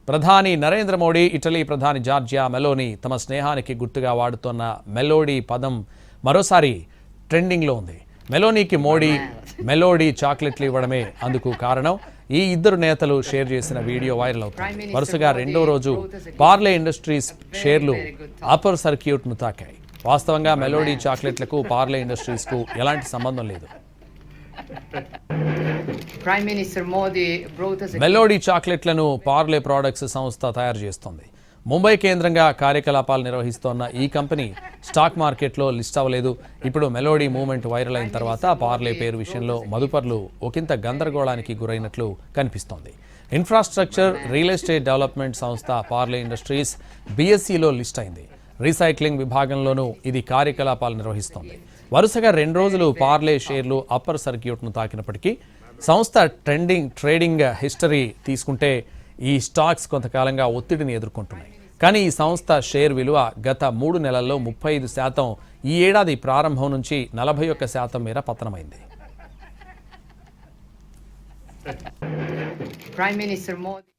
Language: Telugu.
ప్రధాని నరేంద్ర మోడీ, ఇటలీ ప్రధాని జార్జియా మెలోని తమ స్నేహానికి గుర్తుగా వాడుతున్న మెలోడీ పదం మరోసారి ట్రెండింగ్లో ఉంది. మెలోనీకి మోడీ మెలోడీ చాక్లెట్లు ఇవ్వడమే అందుకు కారణం. ఈ ఇద్దరు నేతలు షేర్ చేసిన వీడియో వైరల్ అవుతుంది. వరుసగా రెండో రోజు పార్లే ఇండస్ట్రీస్ షేర్లు అప్పర్ సర్క్యూట్ను తాకాయి. వాస్తవంగా మెలోడీ చాక్లెట్లకు పార్లే ఇండస్ట్రీస్కు ఎలాంటి సంబంధం లేదు. మెలోడీ చాక్లెట్లను పార్లే ప్రొడక్ట్స్ సంస్థ తయారు చేస్తోంది. ముంబై కేంద్రంగా కార్యకలాపాలు నిర్వహిస్తోన్న ఈ కంపెనీ స్టాక్ మార్కెట్లో లిస్ట్ అవ్వలేదు. ఇప్పుడు మెలోడీ మూవ్మెంట్ వైరల్ అయిన తర్వాత పార్లే పేరు విషయంలో మదుపర్లు ఒకంత గందరగోళానికి గురైనట్లు కనిపిస్తోంది. ఇన్ఫ్రాస్ట్రక్చర్ రియల్ ఎస్టేట్ డెవలప్మెంట్ సంస్థ పార్లే ఇండస్ట్రీస్ బీఎస్ఈలో లిస్ట్ అయింది. రీసైక్లింగ్ విభాగంలోనూ ఇది కార్యకలాపాలు నిర్వహిస్తోంది. వరుసగా 2 రోజులు పార్లే షేర్లు అప్పర్ సర్క్యూట్ను తాకినప్పటికీ సంస్థ ట్రేడింగ్ హిస్టరీ తీసుకుంటే ఈ స్టాక్స్ కొంతకాలంగా ఒత్తిడిని ఎదుర్కొంటున్నాయి. కానీ ఈ సంస్థ షేర్ విలువ గత 3 నెలల్లో 35%, ఈ ఏడాది ప్రారంభం నుంచి 41% మేర పతనమైంది. Prime Minister Modi